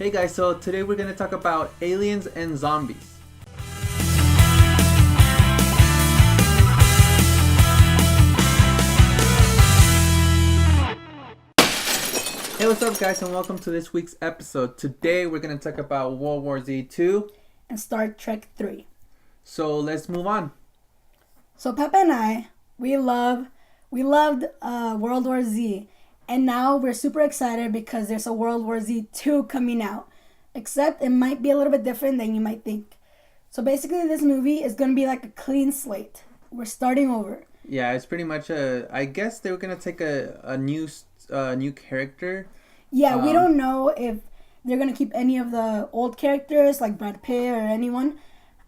Hey guys, so today we're going to talk about aliens and zombies. Hey, what's up guys, and welcome to this week's episode. Today we're going to talk about World War Z 2 and Star Trek 3. So let's move on. So Peppa and I, we loved World War Z. And now we're super excited because there's a World War Z 2 coming out. Except it might be a little bit different than you might think. So basically this movie is going to be like a clean slate. We're starting over. Yeah, it's pretty much I guess they were going to take a new character. Yeah, we don't know if they're going to keep any of the old characters like Brad Pitt or anyone.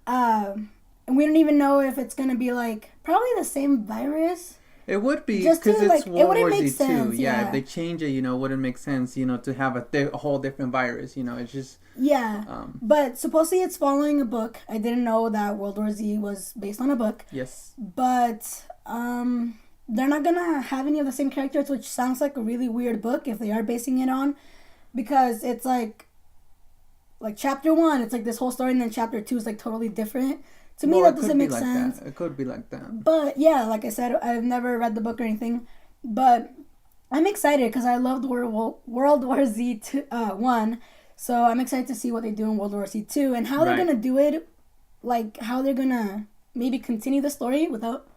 And we don't even know if it's going to be like probably the same virus. It would be Just because to, it's like, it World wouldn't War make Z 2. sense, Yeah, yeah. if they change it, it wouldn't make sense, to have a whole different virus. It's just... Yeah, but supposedly it's following a book. I didn't know that World War Z was based on a book. Yes. But they're not going to have any of the same characters, which sounds like a really weird book if they are basing it on. Because it's like chapter 1, it's like this whole story, and then chapter 2 is like totally different. To me, that doesn't make sense. It could be like that. But yeah, like I said, I've never read the book or anything. But I'm excited because I loved World War Z 1. So I'm excited to see what they do in World War Z 2 and how they're going to do it. Like how they're going to maybe continue the story without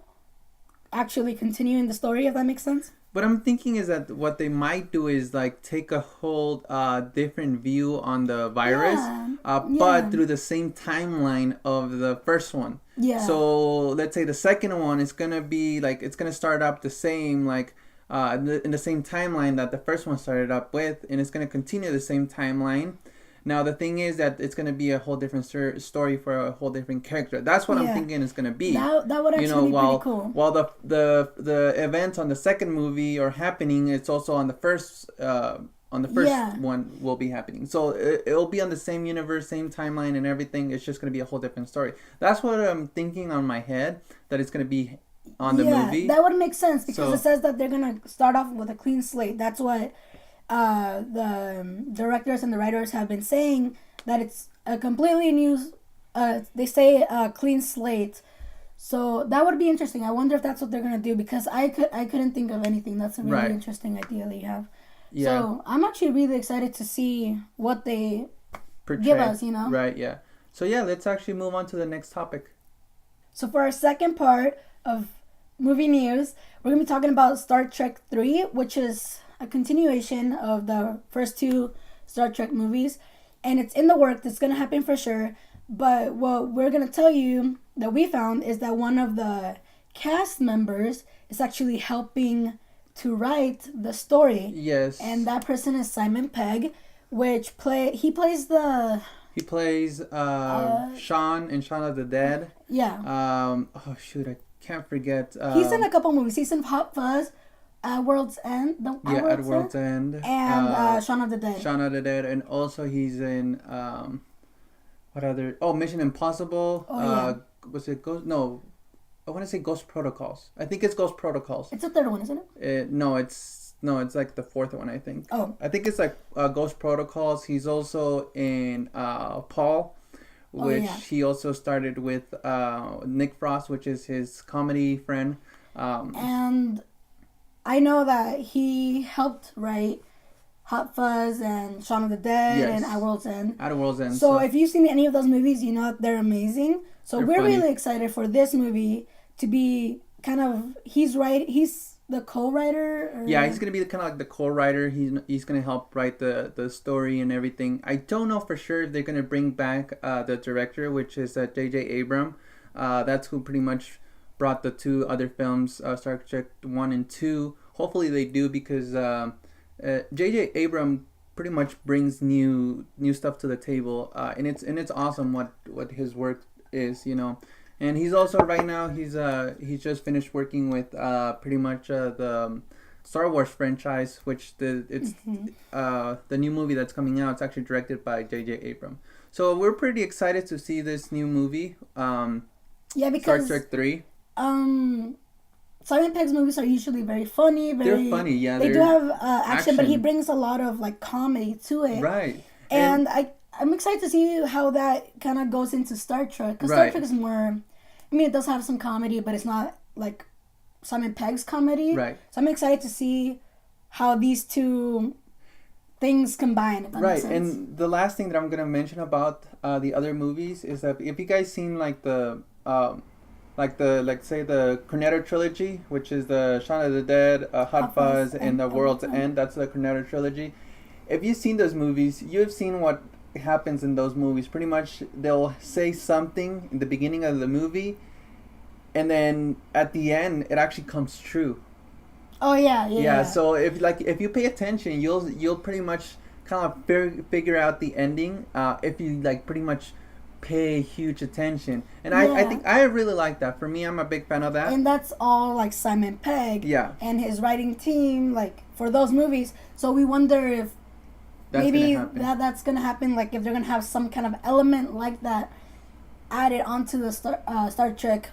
actually continuing the story, if that makes sense. What I'm thinking is that what they might do is like take a whole different view on the virus, but through the same timeline of the first one. Yeah. So let's say the second one is gonna be like it's gonna start up the same in the same timeline that the first one started up with, and it's gonna continue the same timeline. Now the thing is that it's gonna be a whole different story for a whole different character. That's what I'm thinking it's gonna be. That would actually be pretty cool. While the events on the second movie are happening, it's also on the first one will be happening. So it'll be on the same universe, same timeline, and everything. It's just gonna be a whole different story. That's what I'm thinking on my head, that it's gonna be on the movie. That would make sense because it says that they're gonna start off with a clean slate. That's what the directors and the writers have been saying, that it's a completely new they say a clean slate. So that would be interesting. I wonder if that's what they're gonna do, because I couldn't think of anything. That's a really interesting idea that you have. Yeah. So I'm actually really excited to see what they give us, Right, yeah. So yeah, let's actually move on to the next topic. So for our second part of movie news, we're gonna be talking about Star Trek 3, which is a continuation of the first 2 Star Trek movies, and it's in the works. It's gonna happen for sure. But what we're gonna tell you that we found is that one of the cast members is actually helping to write the story. Yes. And that person is Simon Pegg, which he plays Sean in Shaun of the Dead. Yeah. Oh shoot, I can't forget. He's in a couple movies. He's in Hot Fuzz, At World's End. At World's End. And Shaun of the Dead. Shaun of the Dead, and also he's in what other? Oh, Mission Impossible. Oh, yeah. Was it Ghost? No, I want to say Ghost Protocols. I think it's Ghost Protocols. It's the third one, isn't it? No, it's like the fourth one, I think. Oh. I think it's like Ghost Protocols. He's also in Paul, which he also started with Nick Frost, which is his comedy friend. And I know that he helped write Hot Fuzz and Shaun of the Dead and At World's End. At World's End. So if you've seen any of those movies, you know they're amazing. So we're really excited for this movie to be kind of... He's the co-writer? Yeah, he's going to be kind of like the co-writer. He's going to help write the story and everything. I don't know for sure if they're going to bring back the director, which is J.J. Abrams. That's who pretty much brought the 2 other films, Star Trek 1 and 2. Hopefully they do, because J.J. Abrams pretty much brings new stuff to the table, and it's awesome what his work is, And he's also right now he's just finished working with pretty much the Star Wars franchise, which the new movie that's coming out. It's actually directed by J.J. Abrams. So we're pretty excited to see this new movie. Because Star Trek 3. Simon Pegg's movies are usually very funny. They're funny, yeah. They do have action, but he brings a lot of like comedy to it. Right. And I'm excited to see how that kind of goes into Star Trek. Because Star Trek is more... I mean, it does have some comedy, but it's not like Simon Pegg's comedy. Right. So I'm excited to see how these two things combine. If that makes sense. And the last thing that I'm gonna mention about the other movies is that if you guys seen like say the Cornetto trilogy, which is the Shaun of the Dead, Hot Fuzz, and The World's End. That's the Cornetto trilogy. If you've seen those movies, you've seen what happens in those movies. Pretty much, they'll say something in the beginning of the movie, and then at the end, it actually comes true. Oh yeah. So if you pay attention, you'll pretty much kind of figure out the ending. If you like pretty much pay huge attention, and I think I really like that. For me, I'm a big fan of that. And that's all like Simon Pegg and his writing team, like for those movies. So we wonder if maybe that's gonna happen. Like if they're gonna have some kind of element like that added onto the Star Trek.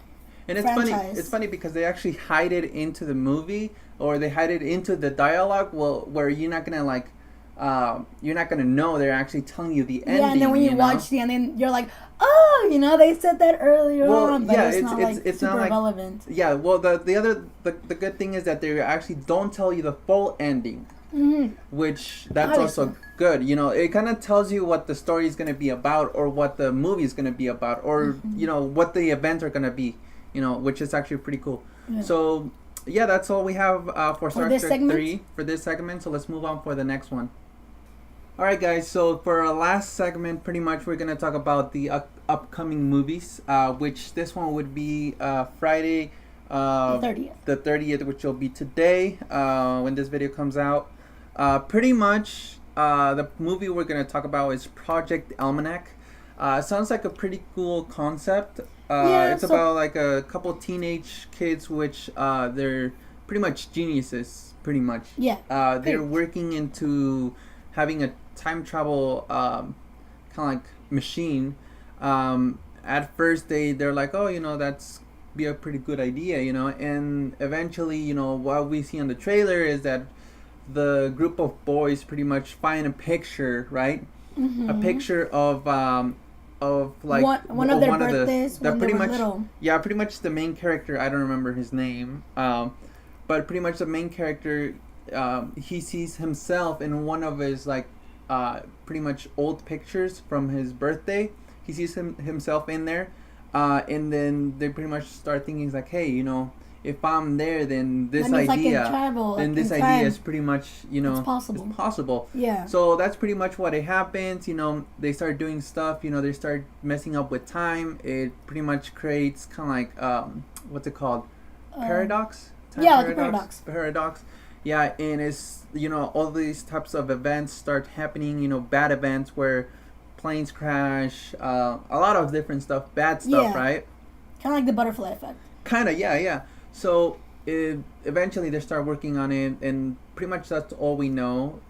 And it's franchise. It's funny because they actually hide it into the movie, or they hide it into the dialogue. Well, where you're not gonna know they're actually telling you the ending. Yeah, and then when you watch the ending, you're like, oh, they said that earlier on, but it's super not relevant. Yeah, well, the good thing is that they actually don't tell you the full ending, which that's also good. It kind of tells you what the story is gonna be about, or what the movie is gonna be about, or what the events are gonna be. Which is actually pretty cool. Yeah. So, that's all we have for Star Trek 3 for this segment. So let's move on for the next one. All right, guys. So for our last segment, pretty much we're going to talk about the upcoming movies, which this one would be Friday the 30th, which will be today when this video comes out. Pretty much the movie we're going to talk about is Project Almanac. Sounds like a pretty cool concept. It's about like a couple teenage kids, which they're pretty much geniuses, pretty much. Yeah. They're working into having a time travel kind of like machine. At first they're like, oh, that's be a pretty good idea, and eventually, what we see on the trailer is that the group of boys pretty much find a picture, right? Mm-hmm. A picture of like one of their birthdays when pretty they were much little. Yeah, pretty much the main character, I don't remember his name, but pretty much the main character, he sees himself in one of his like pretty much old pictures from his birthday. He sees himself in there, and then they pretty much start thinking, like, hey, if I'm there, then this idea, is pretty much, it's possible. It's possible. Yeah. So that's pretty much what it happens. They start doing stuff. They start messing up with time. It pretty much creates kind of like what's it called? Paradox. Time paradox. Paradox. Yeah, and it's all these types of events start happening. Bad events where planes crash. A lot of different stuff, bad stuff, right? Kind of like the butterfly effect. Kind of, yeah. So eventually they start working on it, and pretty much that's all we know.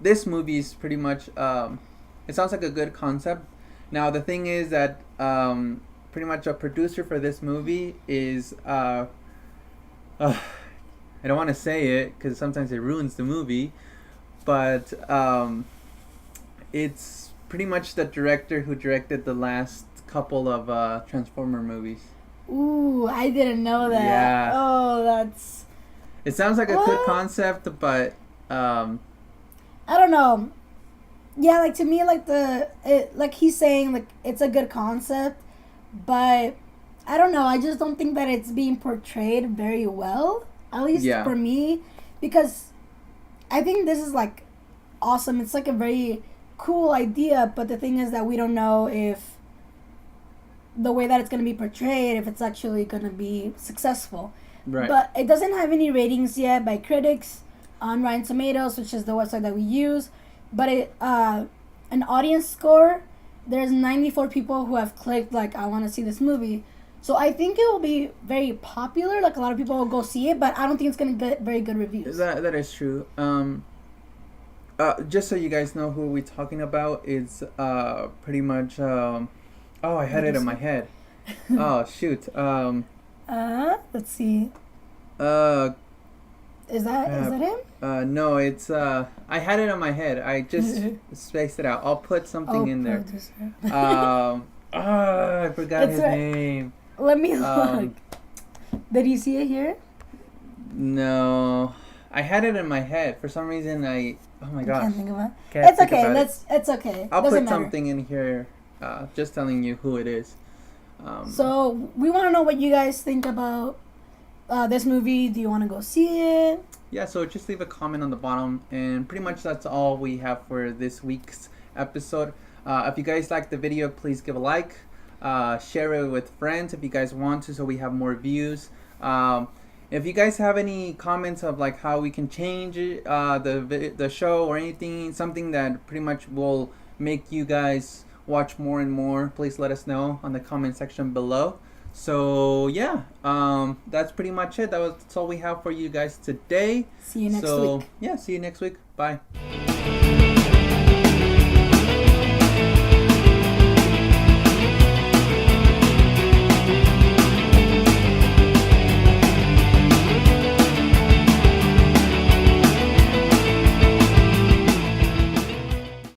This movie is pretty much it sounds like a good concept. Now the thing is that pretty much a producer for this movie is I don't want to say it because sometimes it ruins the movie, but it's pretty much the director who directed the last couple of Transformer movies. Ooh, I didn't know that. Yeah. Oh, that's... It sounds like a good concept, but... I don't know. Yeah, like, to me, like he's saying, like, it's a good concept, but I don't know. I just don't think that it's being portrayed very well, at least for me, because I think this is, like, awesome. It's, like, a very cool idea, but the thing is that we don't know if the way that it's going to be portrayed, if it's actually going to be successful. Right. But it doesn't have any ratings yet by critics on Rotten Tomatoes, which is the website that we use. But an audience score, there's 94 people who have clicked, like, I want to see this movie. So I think it will be very popular. Like, a lot of people will go see it, but I don't think it's going to get very good reviews. That is true. Just so you guys know who we're talking about, it's pretty much... I had it in my head. Oh, shoot. Let's see. It's Is that him? No, it's I had it on my head. I just spaced it out. I'll put something in there. I forgot his name. Let me look. Did you see it here? No, I had it in my head for some reason. Oh my gosh. Can't think of it. It's okay. It's okay. I'll put something in here. Just telling you who it is. So we want to know what you guys think about this movie. Do you want to go see it? Yeah, so just leave a comment on the bottom, and pretty much that's all we have for this week's episode. If you guys like the video, please give a like, share it with friends if you guys want to, so we have more views. If you guys have any comments of like how we can change the show or anything, something that pretty much will make you guys watch more and more, please let us know on the comment section below. So yeah, that's pretty much it. That's all we have for you guys today. See you next week. Yeah, see you next week. Bye.